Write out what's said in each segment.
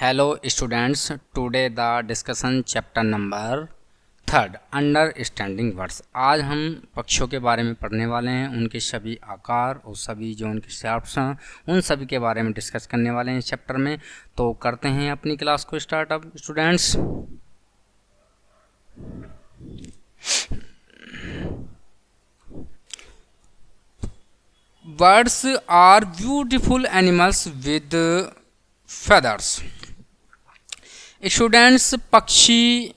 Hello students, today the discussion chapter number 3 understanding words. आज हम पक्षियों के बारे में पढ़ने वाले हैं, उनके सभी आकार और सभी जो उनके शेप्स हैं उन सभी के बारे में डिस्कस करने वाले हैं इस चैप्टर में। तो करते हैं अपनी क्लास को स्टार्ट। अब students birds are beautiful animals with feathers. Students, पक्षी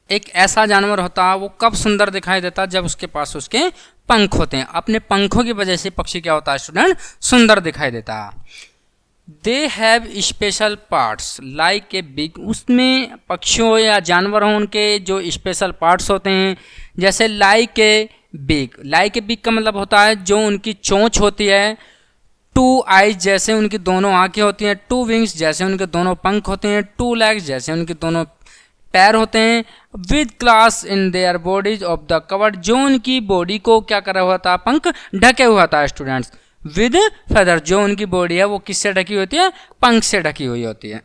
एक ऐसा जानवर होता है, वो कब सुंदर दिखाई देता जब उसके पास उसके पंख होते हैं। अपने पंखों की वजह से पक्षी क्या होता है स्टूडेंट, सुंदर दिखाई देता है। They have special parts like a big, उसमें पक्षियों या जानवरों उनके जो स्पेशल पार्ट्स होते हैं, जैसे like a big. Like a big का मतलब होता है जो उनकी चोंच होती है, टू आइज जैसे उनकी दोनों आंखें होती हैं, टू विंग्स जैसे उनके दोनों पंख होते हैं, टू लेग्स जैसे उनके दोनों पैर होते हैं, with class in their bodies of the covered, जो उनकी बॉडी को क्या करा हुआ था, पंख ढके हुआ था स्टूडेंट्स। विद फेदर, जो उनकी बॉडी है वो किससे ढकी होती है, पंख से ढकी हुई होती है।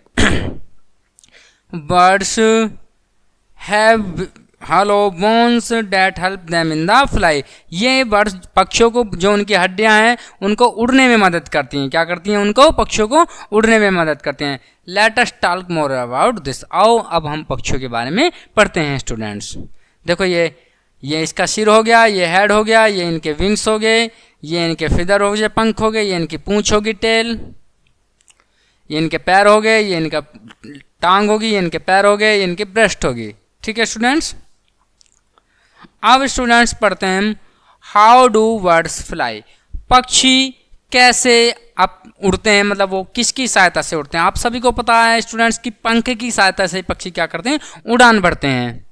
Birds have hollow bones that help them in the fly. ये बर्ड्स पक्षियों को जो उनकी हड्डियां हैं उनको उड़ने में मदद करती हैं। क्या करती हैं, उनको पक्षियों को उड़ने में मदद करते हैं। Let us talk more about this. आओ अब हम पक्षियों के बारे में पढ़ते हैं स्टूडेंट्स। देखो ये इसका सिर हो गया, ये हेड हो गया, ये इनके विंग्स हो गए, ये इनके फिदर हो गए, पंख हो गए, ये इनकी पूंछ होगी टेल, ये इनके पैर हो गए, ये इनका टांग होगी, ये इनके पैर हो गए, ये इनकी ब्रेस्ट होगी। ठीक है स्टूडेंट्स। अब स्टूडेंट्स पढ़ते हैं हाउ डू बर्ड्स फ्लाई। पक्षी कैसे अब उड़ते हैं, मतलब वो किसकी सहायता से उड़ते हैं। आप सभी को पता है स्टूडेंट्स की पंख की सहायता से पक्षी क्या करते हैं, उड़ान भरते हैं।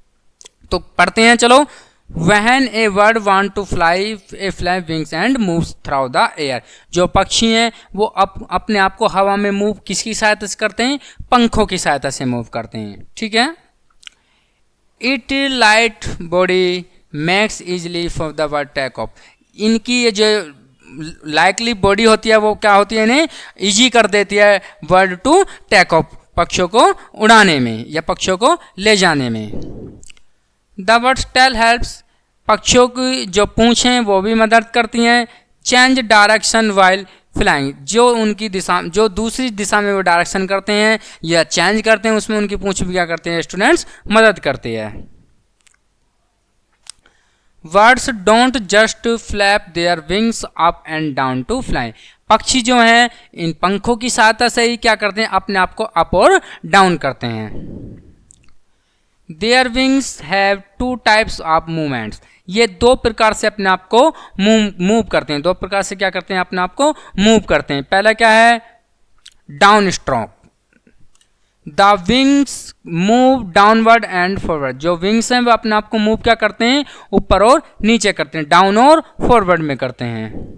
तो पढ़ते हैं चलो। When a bird want to fly, a fly wings and moves through the air। जो पक्षी हैं वो अपने आप को हवा में मूव किसकी सहायता से करते हैं, पंखों की सहायता से मूव करते हैं। ठीक है। It light body makes easily for the bird take off. इनकी ये जो लाइकली बॉडी होती है वो क्या होती है, इन्हें इजी कर देती है बर्ड टू टेक ऑफ, पक्षियों को उड़ाने में या पक्षियों को ले जाने में। द बर्ड्स टेल हेल्प्स, पक्षियों की जो पूंछ हैं वो भी मदद करती हैं। चेंज डायरेक्शन वाइल फ्लाइंग, जो उनकी दिशा, जो दूसरी दिशा में वो डायरेक्शन करते हैं या चेंज करते हैं, उसमें उनकी पूंछ भी क्या करते हैं स्टूडेंट्स, मदद करती है। Birds don't just flap their wings up and down to fly. पक्षी जो हैं इन पंखों की सहायता से ही क्या करते हैं, अपने आप को अप और डाउन करते हैं। Their wings have two types of movements. ये दो प्रकार से अपने आप को मूव करते हैं, दो प्रकार से क्या करते हैं, अपने आप को मूव करते हैं। पहला क्या है, down stroke. The wings move downward and forward. जो विंग्स हैं वो अपने आप को मूव क्या करते हैं, ऊपर और नीचे करते हैं, डाउन और फॉरवर्ड में करते हैं।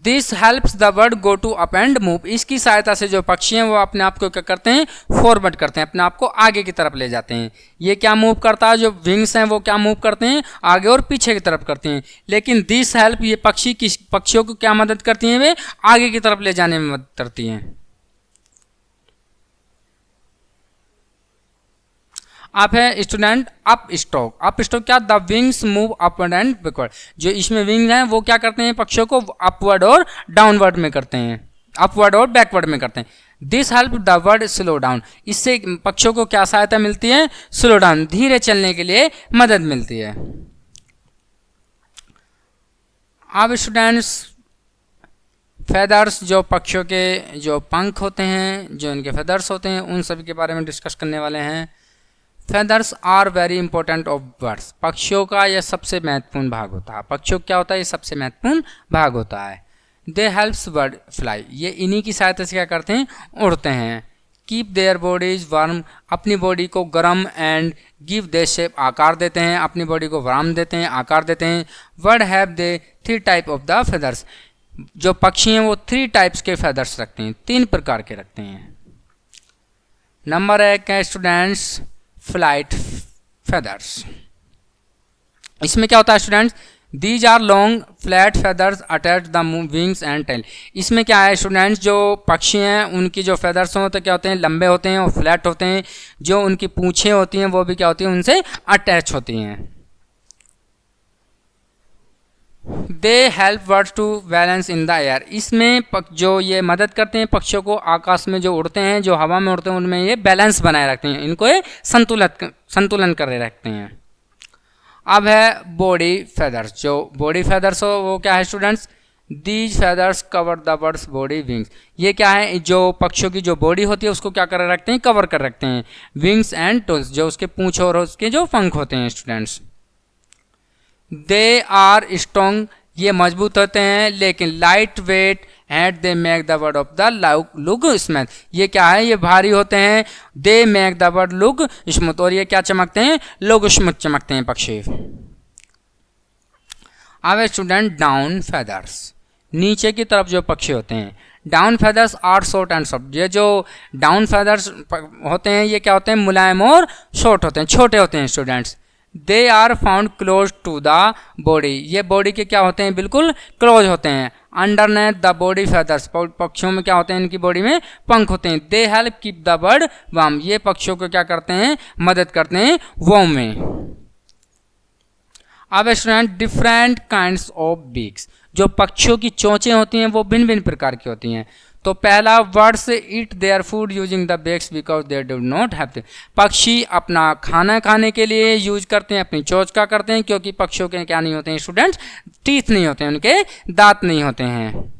This helps the bird go to up and move. इसकी सहायता से जो पक्षी हैं वो अपने आप को क्या करते हैं, फॉरवर्ड करते हैं, अपने आप को आगे की तरफ ले जाते हैं। ये क्या मूव करता है, जो विंग्स हैं वो क्या मूव करते हैं, आगे और पीछे की तरफ करते हैं। लेकिन दिस हेल्प, ये पक्षियों को क्या मदद करती हैं, वे आगे की तरफ ले जाने में मदद करती हैं। आप है student up stroke. Up stroke क्या, the wings move upward and backward. जो इसमें विंग हैं वो क्या करते हैं, पक्षियों को अपवर्ड और डाउनवर्ड में करते हैं, अपवर्ड और बैकवर्ड में करते हैं। This help the bird slow down. इससे पक्षियों को क्या सहायता मिलती है, स्लो डाउन, धीरे चलने के लिए मदद मिलती है। अब स्टूडेंट्स फेदर्स, जो पक्षियों के जो पंख होते हैं, जो इनके फेदर्स होते हैं, उन सभी के बारे में डिस्कस करने वाले हैं। Feathers are very important of birds. पक्षियों का यह सबसे महत्वपूर्ण भाग होता है। पक्षियों क्या होता है, ये सबसे महत्वपूर्ण भाग होता है। दे हेल्प्स बर्ड फ्लाई। ये इन्हीं की सहायता से क्या करते हैं, उड़ते हैं। कीप देयर बॉडीज वार्म, अपनी बॉडी को गर्म, एंड गिव दे शेप, आकार देते हैं, अपनी बॉडी को वार्म देते हैं, आकार देते हैं। Bird have they 3 type of the feathers. जो पक्षी हैं वो 3 टाइप्स के फेदर्स रखते हैं, 3 प्रकार के रखते हैं। नंबर 1 है स्टूडेंट्स फ्लाइट फेदर्स। इसमें क्या होता है students, these are long flat feathers attach the wings and tail. इसमें क्या है स्टूडेंट्स, जो पक्षी हैं उनकी जो फेदर्स होते हैं क्या होते हैं, लंबे होते हैं और फ्लैट होते हैं। जो उनकी पूंछें होती हैं वो भी क्या होती हैं, उनसे अटैच होती हैं। They help birds to balance in the air. इसमें जो ये मदद करते हैं पक्षियों को आकाश में जो उड़ते हैं, जो हवा में उड़ते हैं, उनमें ये बैलेंस बनाए रखते हैं, इनको ये संतुलन करे रखते हैं। अब है बॉडी फेदर्स। जो बॉडी फेदर्स हो वो क्या है students, these feathers cover the birds body wings. ये क्या है, जो पक्षियों की जो बॉडी होती है उसको क्या कर रखते हैं, कवर कर रखते हैं। विंग्स एंड टूल्स, जो उसके पूंछ और उसके जो पंख होते हैं स्टूडेंट्स। दे आर स्ट्रॉन्ग, ये मजबूत होते हैं, लेकिन light weight and they make the bird of the look smooth. ये क्या है, ये भारी होते हैं। They make the bird look smooth, और ये क्या चमकते हैं, लुक स्मूथ चमकते हैं पक्षी। अब स्टूडेंट डाउन फेदर्स, नीचे की तरफ जो पक्षी होते हैं। Down feathers are short and soft. ये जो डाउन फेदर्स होते हैं ये क्या होते हैं, मुलायम और शॉर्ट होते हैं, छोटे होते हैं students. They are found close to the body, ये बॉडी के क्या होते हैं, बिल्कुल क्लोज होते हैं। अंडरनेथ द बॉडी फेदर्स, पक्षियों में क्या होते हैं, इनकी बॉडी में पंख होते हैं। They help keep the bird warm, ये पक्षियों को क्या करते हैं, मदद करते हैं वार्म में। अब student different kinds of beaks, जो पक्षियों की चोंचें होती हैं वो भिन्न भिन्न प्रकार की होती हैं। तो पहला, birds eat their food using the beaks because they do not have. पक्षी अपना खाना खाने के लिए यूज करते हैं, अपनी चोंच का करते हैं, क्योंकि पक्षियों के क्या नहीं होते हैं स्टूडेंट्स, टीथ नहीं होते हैं, उनके दांत नहीं होते हैं।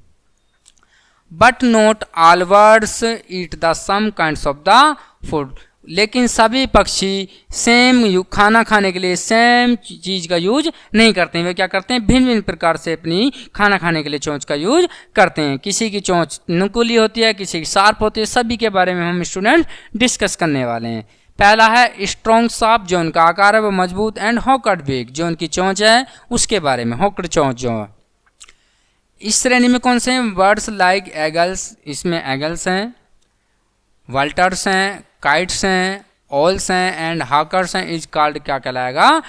But not all birds eat the some kinds of the food, लेकिन सभी पक्षी सेम खाना खाने के लिए सेम चीज़ का यूज नहीं करते हैं। वे क्या करते हैं, भिन्न भिन्न प्रकार से अपनी खाना खाने के लिए चोंच का यूज करते हैं। किसी की चोंच नुकीली होती है, किसी की शार्प होती है, सभी के बारे में हम स्टूडेंट डिस्कस करने वाले हैं। पहला है स्ट्रॉन्ग शार्प, जो उनका आकार है वो मजबूत, एंड हॉकड बीक, जो उनकी चोंच है उसके बारे में, हॉकड चोंच जो है। इस श्रेणी में कौन से हैं, बर्ड्स लाइक एगल्स, इसमें एगल्स हैं, वल्टर्स हैं, काइट्स हैं, ऑल्स हैं, एंड हाकर्स हैं। इज कॉल्ड क्या कहलाएगा,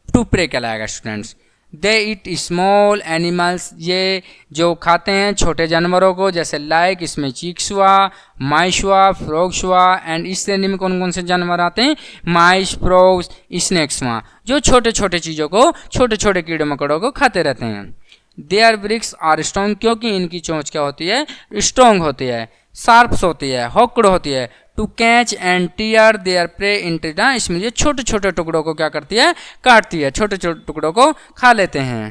टुपरे कहलाएगा स्टूडेंट्स। दे ईट स्मॉल एनिमल्स, ये जो खाते हैं छोटे जानवरों को, जैसे लाइक इसमें चीक्स हुआ, माइस हुआ, फ्रॉग्स हुआ, एंड इस श्रेणी में कौन कौन से जानवर आते हैं, माइस, फ्रॉग्स, स्नेक्स हुआ, जो छोटे छोटे चीज़ों को, छोटे छोटे कीड़े मकोड़ों को खाते रहते हैं। देयर ब्रिक्स आर स्ट्रॉन्ग, क्योंकि इनकी चोंच क्या होती है, स्ट्रॉन्ग होती है, शार्प्स होती है, हॉक्ड होती है। To catch and tear their prey into the, इसमें ये छोटे छोटे टुकड़ों को क्या करती है, काटती है, छोटे छोटे टुकड़ों को खा लेते हैं।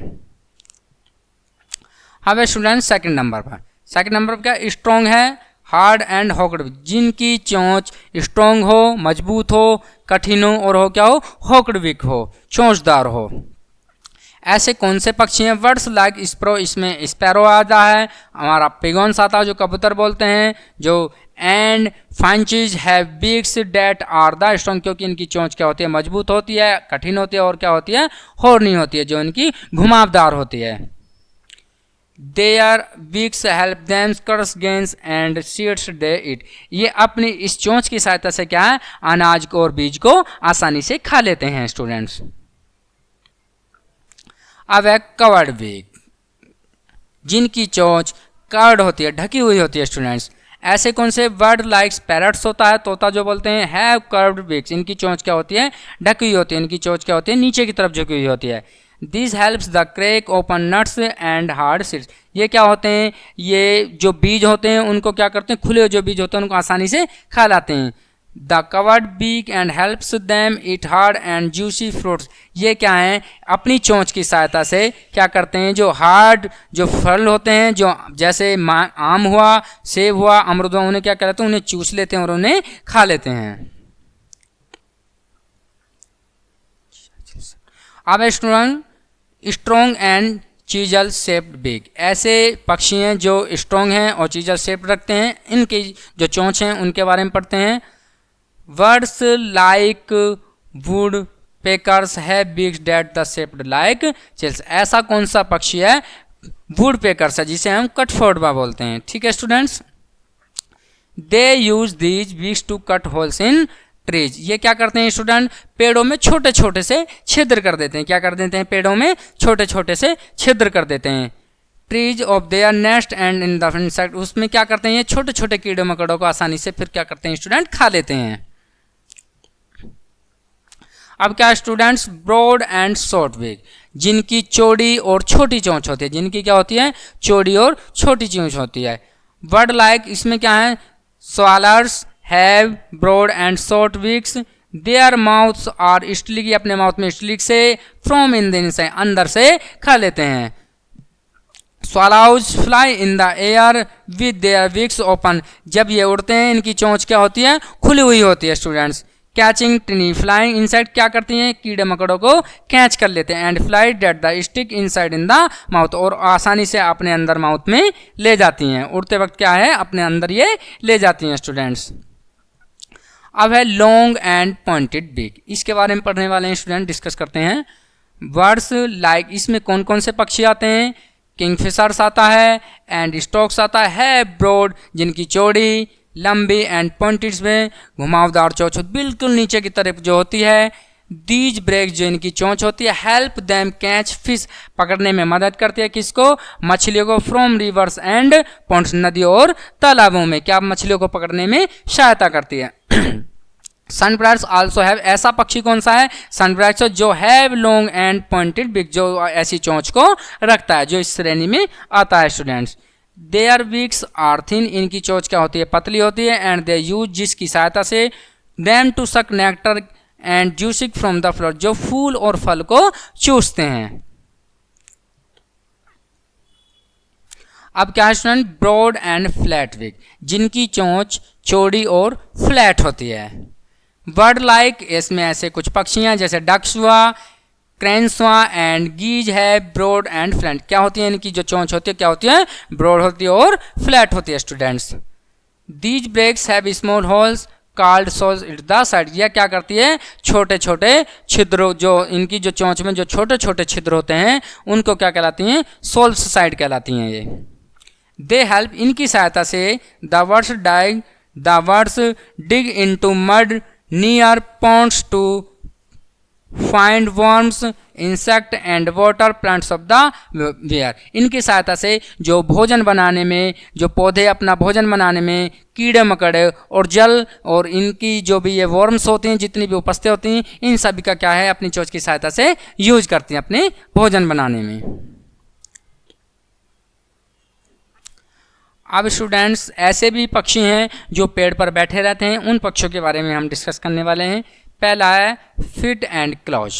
अब स्टूडेंट सेकंड नंबर पर, सेकंड नंबर पर क्या, स्ट्रॉन्ग है, हार्ड एंड हॉक्ड, जिनकी चोंच स्ट्रॉन्ग हो, मजबूत हो, कठिन हो, और हो क्या हो, हॉक्ड वीक हो, चोंचदार हो। ऐसे कौन से पक्षी हैं, बर्ड्स लाइक स्प्रो, इसमें स्पैरो आता है, हमारा पिगॉन्स आता है जो कबूतर बोलते हैं, जो and finches have beaks that are the strong, क्योंकि इनकी चोंच क्या होती है, मजबूत होती है, कठिन होती है, और क्या होती है, हॉर्नी होती है, जो इनकी घुमावदार होती है। Their beaks help them crush grains and seeds they eat, ये अपनी इस चोंच की सहायता से क्या है, अनाज को और बीज को आसानी से खा लेते हैं स्टूडेंट्स। अब है कवर्ड बीक, जिनकी चोंच कवर्ड होती है, ढकी हुई होती है स्टूडेंट्स। ऐसे कौन से, बर्ड लाइक्स पैरट्स होता है, तोता जो बोलते हैं, हैव कर्व्ड बीक्स, इनकी चोंच क्या होती है, ढकी हुई होती है, इनकी चोंच क्या होती है, नीचे की तरफ झुकी हुई होती है। This helps the crack open nuts and hard seeds, ये क्या होते हैं, ये जो बीज होते हैं उनको क्या करते हैं, खुले हुए जो बीज होते हैं उनको आसानी से खा लाते हैं। The curved beak and helps them eat hard and juicy fruits, ये क्या है, अपनी चोंच की सहायता से क्या करते हैं, जो हार्ड जो फल होते हैं, जो जैसे आम हुआ, सेब हुआ, अमरूद हुआ, उन्हें क्या करते हैं, उन्हें चूस लेते हैं और उन्हें खा लेते हैं। अब student strong and chisel shaped beak, ऐसे पक्षी हैं जो स्ट्रॉन्ग हैं और चीजल शेप रखते हैं, इनकी जो चोंच हैं उनके बारे में पढ़ते हैं। Birds like woodpeckers have beaks that the shaped like chisels, ऐसा कौन सा पक्षी है, वुड पेकर्स है, जिसे हम कटफोड़वा बोलते हैं। ठीक है students, they use these beaks to cut holes in trees. ये क्या करते हैं स्टूडेंट, पेड़ों में छोटे छोटे से छिद्र कर देते हैं। क्या कर देते हैं, पेड़ों में छोटे छोटे से छिद्र कर देते हैं। Trees of their nest and in the insect, उसमें क्या करते हैं, ये छोटे छोटे कीड़े मकोड़ों को आसानी से फिर क्या करते हैं स्टूडेंट, खा लेते हैं। अब क्या स्टूडेंट्स, ब्रॉड एंड शॉर्ट बिक, जिनकी चौड़ी और छोटी चोंच होती है, जिनकी क्या होती है, चौड़ी और छोटी चोंच होती है। बर्ड लाइक, इसमें क्या है, swallows have broad and short beaks, their mouths are स्टिलिक, अपने माउथ में स्टिलिक से, from in the inside, अंदर से खा लेते हैं। swallows fly in the air with their beaks open, जब ये उड़ते हैं इनकी चोंच क्या होती है, खुली हुई होती है स्टूडेंट्स। कैचिंग टिनी, फ्लाइंग इनसाइड, क्या करती हैं, कीड़े मकोड़ों को कैच कर लेते हैं। And fly that the stick inside in the mouth, और आसानी से अपने अंदर माउथ में ले जाती हैं। उड़ते वक्त क्या है, अपने अंदर ये ले जाती हैं स्टूडेंट्स। अब है लॉन्ग एंड पॉइंटेड बिक, इसके बारे में पढ़ने वाले हैं स्टूडेंट, डिस्कस करते हैं। बर्ड्स लाइक, इसमें कौन कौन से पक्षी आते हैं, किंगफिशर्स आता है, एंड स्टॉक्स आता है, ब्रॉड जिनकी चौड़ी, लंबी, एंड पॉइंटेड्स में घुमावदार चोंच बिल्कुल नीचे की तरफ जो होती है। दीज ब्रेक, जो इनकी चोंच होती है, हेल्प देम कैच फिश, पकड़ने में मदद करती है किसको, मछलियों को, फ्रॉम रिवर्स एंड पॉन्ड्स, नदियों और तालाबों में क्या मछलियों को पकड़ने में सहायता करती है। सनबर्ड्स आल्सो हैव, ऐसा पक्षी कौन सा है, सनबर्ड्स जो हैव लॉन्ग एंड पॉइंटेड बिक, जो ऐसी चोंच को रखता है, जो इस श्रेणी में आता है students. Their beaks are thin, इनकी चोंच क्या होती है, पतली होती है। एंड दे यूज, जिसकी सहायता से, them to suck nectar and juices from the flower, जो फूल और फल को चूसते हैं। अब क्या है स्टूडेंट, ब्रॉड एंड फ्लैट बिक, जिनकी चोंच चौड़ी और फ्लैट होती है। बर्ड लाइक, इसमें ऐसे कुछ पक्षी हैं जैसे डक्स हुआ, क्रेन्स हुआ, एंड गीज है, ब्रॉड एंड फ्लैट, क्या होती है, इनकी जो चोंच होती है क्या होती है, ब्रॉड होती है और फ्लैट होती है students. These beaks have small holes called soles it the side, यह क्या करती है, छोटे छोटे छिद्र, जो इनकी जो चोंच में जो छोटे छोटे छिद्र होते हैं उनको क्या कहलाती हैं, सोल्स साइड कहलाती हैं ये। दे हेल्प, इनकी सहायता से, the birds dig into mud near ponds to find worms, insect and water plants of the where, इनकी सहायता से जो भोजन बनाने में, जो पौधे अपना भोजन बनाने में कीड़े मकड़े और जल और इनकी जो भी ये वर्म्स होती हैं, जितनी भी उपस्थित होती हैं, इन सभी का क्या है, अपनी चोंच की सहायता से यूज करती हैं अपने भोजन बनाने में। अब स्टूडेंट्स, ऐसे भी पक्षी हैं जो पेड़ पर बैठे रहते हैं, उन पक्षियों के बारे में हम डिस्कस करने वाले हैं। पहला है फिट एंड क्लॉज,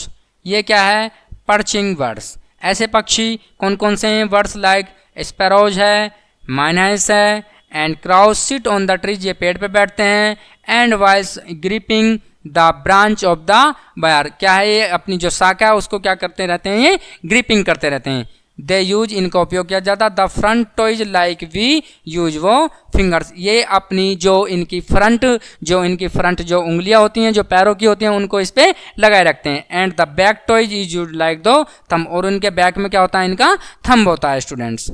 ये क्या है, पर्चिंग बर्ड्स। ऐसे पक्षी कौन कौन से हैं, बर्ड्स लाइक स्पैरोज है, माइनहाइस है, and crows sit on the trees, ये पेड़ पे बैठते हैं। And while gripping the branch of the buyer, क्या है, ये अपनी जो शाखा है उसको क्या करते रहते हैं, ये ग्रिपिंग करते रहते हैं। दे यूज, इनका उपयोग किया जाता। The front toes like we use our fingers, ये अपनी जो इनकी फ्रंट जो उंगलियां होती हैं, जो पैरों की होती हैं, उनको इस पे लगाए रखते हैं। And the back toys is use like दो थंब, और उनके बैक में क्या होता है, इनका थंब होता है स्टूडेंट्स।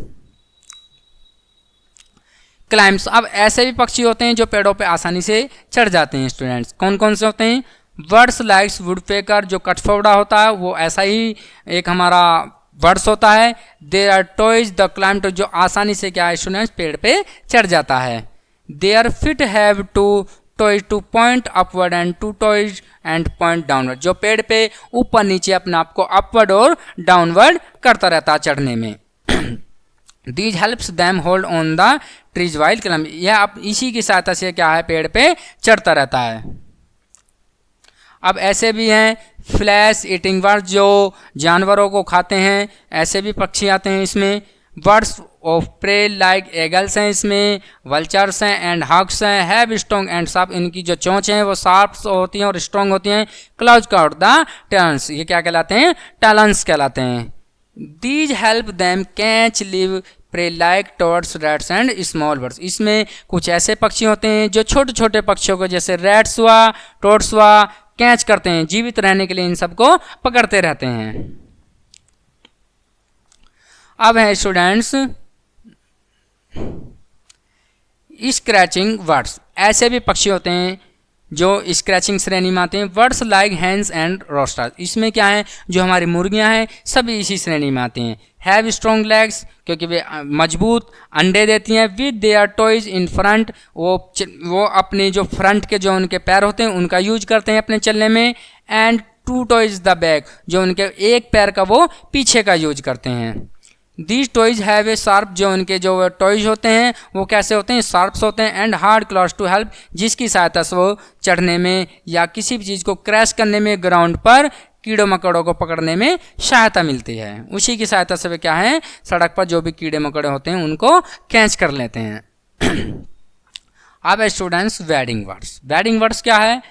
क्लाइम्स, अब ऐसे भी पक्षी होते हैं जो पेड़ों पे आसानी से चढ़ जाते हैं स्टूडेंट्स। कौन कौन से होते हैं, बर्ड्स लाइक्स वुडपेकर, जो कठफोड़ा होता है वो ऐसा ही एक हमारा बर्ड्स होता है। There are toes the climb to, जो आसानी से क्या है स्टूडेंट्स, पेड़ पे चढ़ जाता है। Their feet have two toes to point upward and two toes and point downward, जो पेड़ पे ऊपर नीचे अपने आप को अपवर्ड और डाउनवर्ड करता रहता है चढ़ने में। These helps them hold on the trees while climb, यह अब इसी की सहायता से क्या है, पेड़ पे चढ़ता रहता है। अब ऐसे भी हैं फ्लैश ईटिंग बर्ड, जो जानवरों को खाते हैं, ऐसे भी पक्षी आते हैं इसमें। बर्ड्स ऑफ प्रे लाइक एगल्स हैं इसमें, वल्चर्स हैं एंड हॉक्स हैं। हैव स्ट्रॉन्ग एंड शार्प, इनकी जो चोंच हैं वो शार्प होती हैं और स्ट्रॉन्ग होती हैं। क्लाउज काउट द टैलेंस, ये क्या कहलाते हैं, टैलेंस कहलाते हैं। These help them catch live prey like toads rats and small birds, इसमें कुछ ऐसे पक्षी होते हैं जो छोटे छोटे पक्षियों को जैसे रैट्स हुआ, टॉर्ड्स हुआ, कैच करते हैं, जीवित रहने के लिए इन सबको पकड़ते रहते हैं। अब है स्टूडेंट्स स्क्रैचिंग बर्ड्स, ऐसे भी पक्षी होते हैं जो स्क्रैचिंग श्रेणी में आते हैं। Birds like hens and roosters, इसमें क्या है, जो हमारी मुर्गियां हैं सभी इसी श्रेणी में आती हैं। हैव स्ट्रॉन्ग लेग्स, क्योंकि वे मजबूत अंडे देती हैं। With their toys in front, वो अपने जो फ्रंट के जो उनके पैर होते हैं उनका यूज करते हैं अपने चलने में। And two toes the back, जो उनके एक पैर का वो पीछे का यूज करते हैं। These toys have a sharp, जो उनके जो टॉयज होते हैं वो कैसे होते हैं, शार्प्स होते हैं। And hard claws to help, जिसकी सहायता से वो चढ़ने में या किसी भी चीज़ को क्रैश करने में, ग्राउंड पर कीड़ों मकोड़ों को पकड़ने में सहायता मिलती है। उसी की सहायता से वे क्या है, सड़क पर जो भी कीड़े मकोड़े होते हैं उनको कैच कर लेते हैं। अब students wading birds. Wading birds क्या है,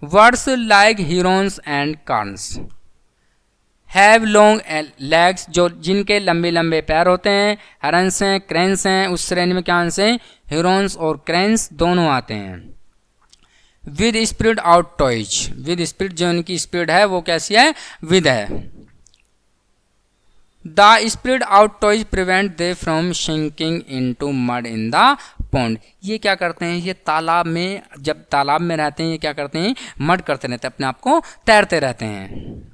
birds like herons and cranes have long legs, जो जिनके लंबे लंबे पैर होते हैं। हरन्स हैं, क्रेन्स हैं, उस श्रेणी में क्या आंसर है, हीरोन्स और क्रेन्स दोनों आते हैं। With spread out toes, with spread, जो उनकी स्पीड है वो कैसी है, विद है। The spread out toes prevent they from sinking into mud in the pond, ये क्या करते हैं, ये तालाब में, जब तालाब में रहते हैं ये क्या करते हैं, मड करते रहते हैं, अपने आप को तैरते रहते हैं।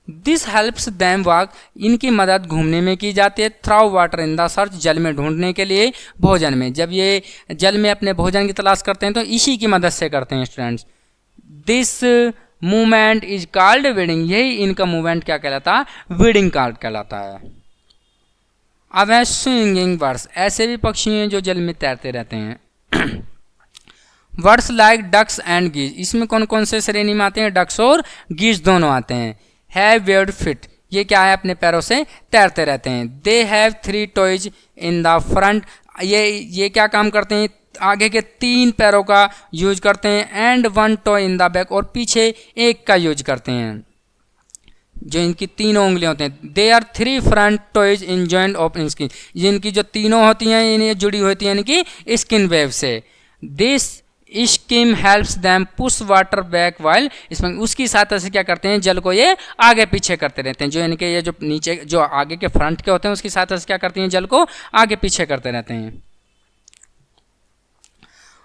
दिस हेल्प्स दैम वॉक, इनकी मदद घूमने में की जाती है। थ्राउ वाटर इन द सर्च, जल में ढूंढने के लिए, भोजन में, जब ये जल में अपने भोजन की तलाश करते हैं तो इसी की मदद से करते हैं students. This movement is called weeding, यही इनका मूवमेंट क्या कहलाता है, वीडिंग कॉल्ड कहलाता है। अब है स्विंगिंग बर्ड्स, ऐसे भी पक्षी हैं जो जल में तैरते रहते हैं। बर्ड्स लाइक डक्स एंड गीज, इसमें कौन कौन से श्रेणी में आते हैं, डक्स और गीज दोनों आते हैं। हैव वेयर्ड फिट, ये क्या है, अपने पैरों से तैरते रहते हैं। They have 3 toys in the front, ये क्या काम करते हैं, आगे के 3 पैरों का यूज करते हैं। And 1 toy in the back, और पीछे एक का यूज करते हैं, जो इनकी 3 उंगलियां होते हैं। They are 3 front toes in joint of in skin, जिनकी जो तीनों होती हैं इन्हें जुड़ी होती हैं इनकी स्किन वेव से। This scheme helps them push water back while, इसमें उसकी सहायता से क्या करते हैं, जल को ये आगे पीछे करते रहते हैं। जो इनके ये जो नीचे जो आगे के फ्रंट के होते हैं उसकी सहायता से क्या करते हैं, जल को आगे पीछे करते रहते हैं।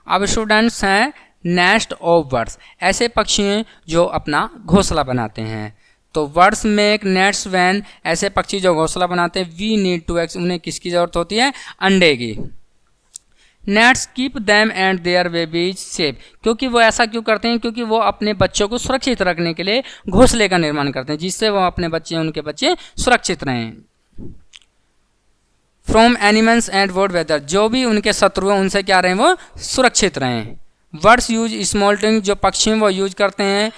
अब स्टूडेंट्स हैं नेस्ट ऑफ बर्ड्स, ऐसे पक्षी हैं जो अपना घोंसला बनाते हैं। तो बर्ड्स मेक नेट्स व्हेन, ऐसे पक्षी जो घोंसला बनाते हैं। वी नीड टू एक्स, उन्हें किसकी जरूरत होती है, अंडे की। Nets keep them and there babies safe, क्योंकि वो ऐसा क्यों करते हैं, क्योंकि वो अपने बच्चों को सुरक्षित रखने के लिए घोंसले का निर्माण करते हैं, जिससे वो अपने बच्चे उनके बच्चे सुरक्षित रहें। From animals and word weather, जो भी उनके शत्रु हैं उनसे क्या रहें, वो सुरक्षित रहें। बर्ड्स यूज स्मॉल ट्विंग्स, जो पक्षी हैं वो यूज करते हैं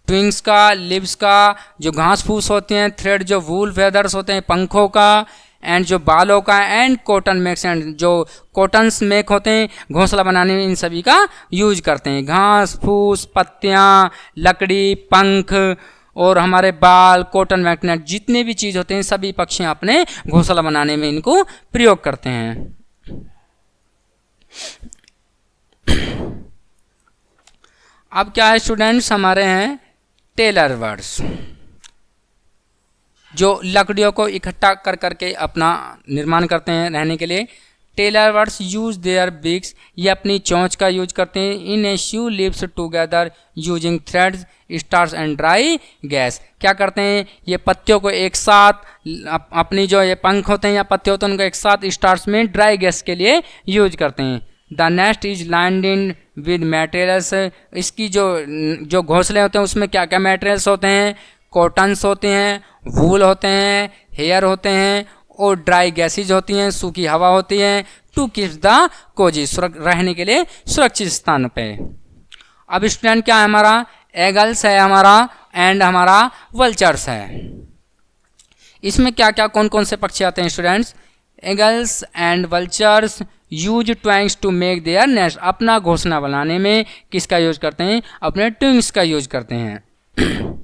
ट्विंग्स का, लिव्स का, जो घास फूस होते हैं, थ्रेड जो वूल फेदर्स होते हैं पंखों का, एंड जो बालों का, एंड कॉटन मेक्स, एंड जो कॉटन्स मेक होते हैं घोंसला बनाने में, इन सभी का यूज करते हैं। घास फूस, पत्तियाँ, लकड़ी, पंख और हमारे बाल, कॉटन मैग्नेट, जितने भी चीज़ होते हैं सभी पक्षी अपने घोंसला बनाने में इनको प्रयोग करते हैं। अब क्या है स्टूडेंट्स, हमारे हैं टेलर वर्ड्स, जो लकड़ियों को इकट्ठा कर करके अपना निर्माण करते हैं रहने के लिए। Tailor birds use their beaks, ये अपनी चोंच का यूज करते हैं। In a sew leaves together using threads straws and dry grass, क्या करते हैं, ये पत्तियों को एक साथ, अपनी जो ये पंख होते हैं या पत्ते होते हैं उनको एक साथ स्टार्स में ड्राई गैस के लिए यूज करते हैं। The nest is lined in with materials, इसकी जो घोंसले होते हैं उसमें क्या क्या मटेरियल्स होते हैं, कॉटन्स होते हैं, वूल होते हैं, हेयर होते हैं, और ड्राई गैसेज होती हैं, सूखी हवा होती है। टू कीप द कोजी, रहने के लिए सुरक्षित स्थान पे। अब स्टूडेंट क्या है हमारा, एगल्स है हमारा, एंड हमारा वल्चर्स है। इसमें क्या क्या कौन कौन से पक्षी आते हैं students, eagles and vultures use twigs to make their nest, अपना घोंसला बनाने में किसका यूज करते हैं, अपने ट्विंग्स का यूज करते हैं।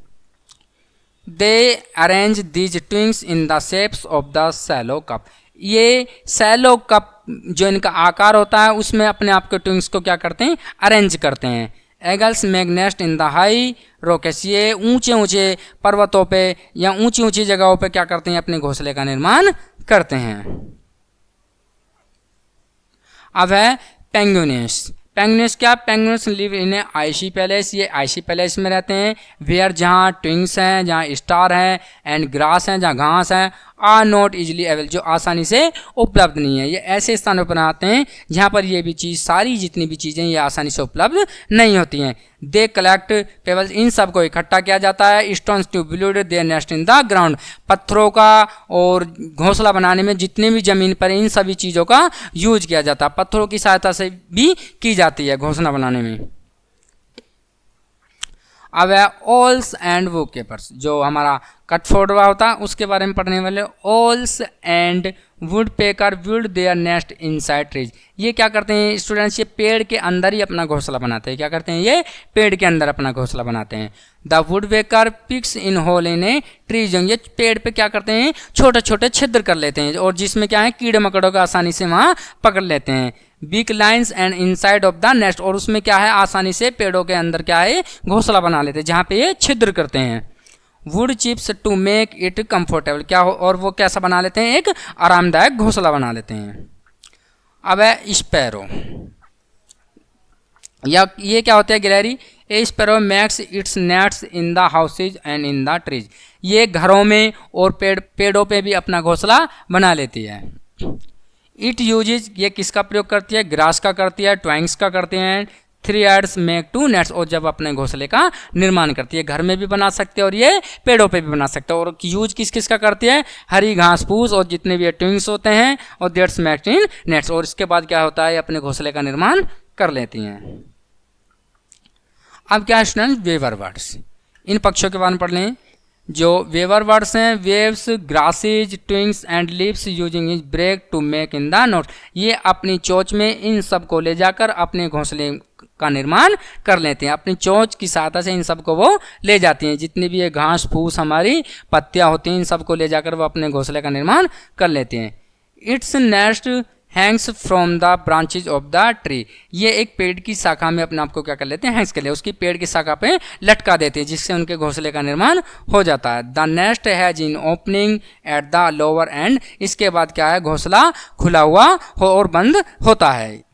They arrange these twigs in the shapes of the shallow cup, ये सैलो कप जो इनका आकार होता है उसमें अपने आप के ट्विंग्स को क्या करते हैं, अरेंज करते हैं। Eagles make nest in the high rocks, ये ऊंचे ऊंचे पर्वतों पे या ऊंची ऊंची जगहों पे क्या करते हैं, अपने घोंसले का निर्माण करते हैं। अब है पेंगुइन्स, पेंगुइन्स क्या, penguins live in a icy palace, ये आइसी पैलेस में रहते हैं। वेयर जहाँ ट्विंग्स हैं, जहाँ स्टार हैं, एंड ग्रास हैं, जहाँ घास हैं, आर नॉट इजिली अवेल, जो आसानी से उपलब्ध नहीं है। ये ऐसे स्थानों पर आते हैं जहाँ पर ये भी चीज़, सारी जितनी भी चीज़ें ये आसानी से उपलब्ध नहीं होती हैं। दे कलेक्ट पेबल्स, इन सब को इकट्ठा किया जाता है। Stones to build their nest in the ground, पत्थरों का और घोंसला बनाने में जितनी भी ज़मीन पर इन सभी चीज़ों का यूज किया जाता है। पत्थरों की सहायता से भी की जाती है घोंसला बनाने में। अब है ओल्स एंड वुडपेकर्स, जो हमारा कठफोड़वा होता है उसके बारे में पढ़ने वाले। Owls and woodpecker build their nest inside trees, ये क्या करते हैं स्टूडेंट्स, ये पेड़ के अंदर ही अपना घोंसला बनाते हैं। क्या करते हैं, ये पेड़ के अंदर अपना घोंसला बनाते हैं। The woodpecker picks in hole in a trees, ये पेड़ पे क्या करते हैं, छोटे छोटे छिद्र कर लेते हैं, और जिसमें क्या है कीड़े मकड़ों को आसानी से वहाँ पकड़ लेते हैं। Weak lines and inside of the nest, और उसमें क्या है, आसानी से पेड़ों के अंदर क्या है, घोंसला बना लेते हैं जहाँ पे ये छिद्र करते हैं। Wood chips to make it comfortable, क्या हो, और वो कैसा बना लेते हैं, एक आरामदायक घोंसला बना लेते हैं। अब है स्पैरो, या ये क्या होता है गिलहरी, a sparrow makes its nests in the houses and in the trees, ये घरों में और पेड़ों पे भी अपना घोंसला बना लेती है। इट यूजेज, ये किसका प्रयोग करती है, ग्रास का करती है, ट्वाइंग्स का करते हैं। Three aids make to nets, और जब अपने घोंसले का निर्माण करती है, घर में भी बना सकते हैं और ये पेड़ों पे भी बना सकते हैं। और यूज किस किस का करती है, हरी घास फूस और जितने भी ट्विंग्स होते हैं, और दैट्स मेक इन नेट्स, और इसके बाद क्या होता है, अपने घोंसले का निर्माण कर लेती हैं। अब क्या है स्टूडेंट, वेवर बर्ड्स, इन पक्षियों के बारे में पढ़ लें। जो वेवर बर्ड्स हैं, weave grasses twigs and leaves using its beak to make in the nest, ये अपनी चोंच में इन सब को ले जाकर अपने घोंसले का निर्माण कर लेते हैं। अपनी चोंच की सहायता से इन सब को वो ले जाती हैं, जितनी भी ये घास फूस हमारी पत्तियां होती हैं, इन सब को ले जाकर वो अपने घोंसले का निर्माण कर लेते हैं। Its nest Hanks from the branches of the tree, ये एक पेड़ की शाखा में अपने आप को क्या कर लेते हैं, हैंग्स कर ले, उसकी पेड़ की शाखा पे लटका देते हैं, जिससे उनके घोंसले का निर्माण हो जाता है। The nest has in opening at the lower and, इसके बाद क्या है, घोंसला खुला हुआ हो और बंद होता है।